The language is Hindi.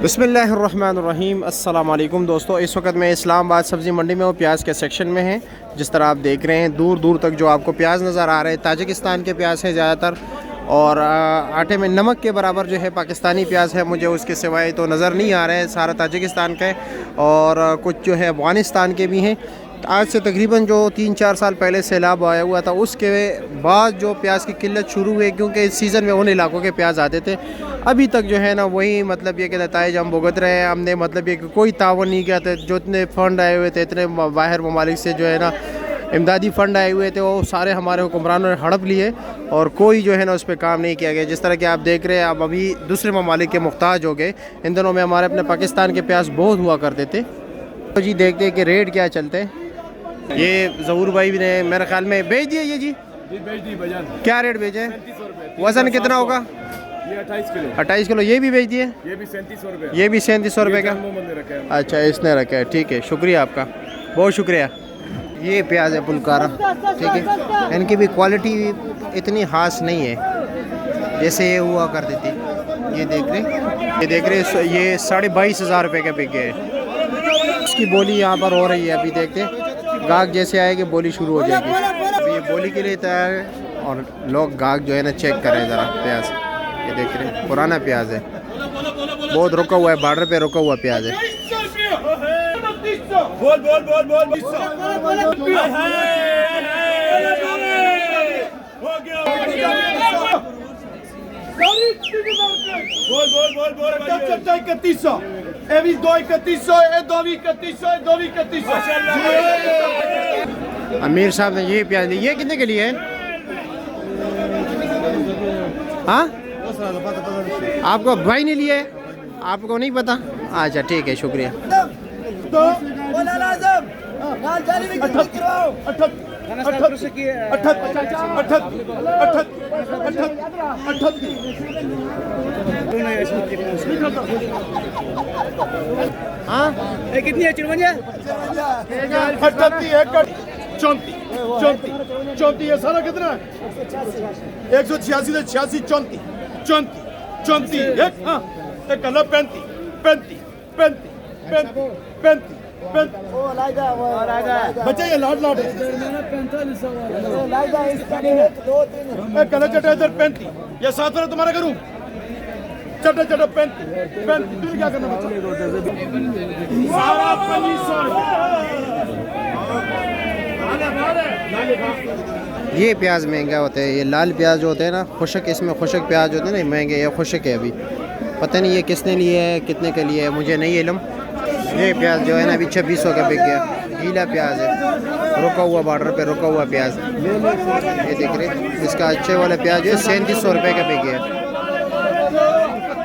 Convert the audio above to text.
बिस्मिल्लाहिर्रहमानिर्रहीम। अस्सलाम वालेकुम दोस्तों, इस वक्त मैं इस्लामाबाद सब्ज़ी मंडी में हूँ। प्याज के सेक्शन में है। जिस तरह आप देख रहे हैं दूर दूर तक जो आपको प्याज नज़र आ रहे हैं ताजिकिस्तान के प्याज हैं ज़्यादातर, और आटे में नमक के बराबर जो है पाकिस्तानी प्याज है। मुझे उसके सिवाय तो नज़र नहीं आ रहा है, सारा ताजिकिस्तान का है और कुछ जो है अफ़गानिस्तान के भी हैं। आज से तकरीबन जो 3-4 साल पहले सैलाब आया हुआ था उसके बाद जो प्याज की किल्लत शुरू हुई, क्योंकि इस सीज़न में उन इलाकों के प्याज आते थे। अभी तक जो है ना वही मतलब ये कि नताइज हम भुगत रहे हैं। हमने मतलब ये कि कोई तावन नहीं किया था। जो इतने फ़ंड आए हुए थे, इतने बाहर ममालिक से जो है ना इमदादी फ़ंड आए हुए थे, वो सारे हमारे हुक्मरानों ने हड़प लिए और कोई जो है ना उस पर काम नहीं किया गया। जिस तरह के आप देख रहे हैं, अब अभी दूसरे ममालिक के मुख्ताज हो गए। इन दिनों में हमारे अपने पाकिस्तान के प्याज बहुत हुआ करते थे। तो जी देखते हैं कि रेट क्या चलते हैं। ये ज़हूर भाई ने मेरे ख्याल में बेच दिए। ये जी बेच दी भैया। क्या रेट बेचे? वज़न कितना होगा? ये 28 किलो। 28 किलो। ये भी बेच दिए? ये भी 3700 रुपये। ये भी 3700 रुपये का। अच्छा, इसने रखा है। ठीक है, शुक्रिया आपका, बहुत शुक्रिया। ये प्याज है पुलकारा, ठीक है। इनकी भी क्वालिटी इतनी ख़ास नहीं है जैसे ये हुआ करती थी। ये देख रहे ये 22,500 रुपये का बिक गया है। इसकी बोली यहाँ पर हो रही है। अभी देखते हैं गाहक जैसे आएगी बोली शुरू हो जाएगी। अभी ये बोली के लिए तैयार है और लोग गाहक जो है ना चेक करें ज़रा प्याज। ये देख रहे हैं पुराना प्याज है, बहुत रुका हुआ है, बॉर्डर पे रुका हुआ प्याज है। बोल बोल बोल बोल बोल बोल बोल 3100। ये भी 3100, ये 3100, 3100। अमीर साहब ने ये प्याज लिया। ये कितने के लिए है? हाँ, आपको भाई ने लिए, आपको नहीं पता? अच्छा ठीक है, शुक्रिया। हाँ, कितनी है? 34 ये सारा कितना है? 186 से 86, 34 एक। हाँ, एक कलर 35 बच्चा ये लाट है। कलर चटा इधर 35, ये 7 वाला तुम्हारा करूँ? चटा 35 तुम क्या करना बच्चा? सारा 2500। ये प्याज महंगा होता है। ये लाल प्याज जो होते हैं ना, खुशक, इसमें खुशक प्याज होते हैं ना, महंगे। ये खुशक है, अभी पता नहीं ये किसने लिए है, कितने के लिए है, मुझे नहीं इल्म। ये प्याज जो है ना अभी 2600 का बिक गया। गीला प्याज है, रुका हुआ, बॉर्डर पे रुका हुआ प्याज। ये देख रहे, इसका अच्छे वाला प्याज जो है 3700 रुपये का बिक गया।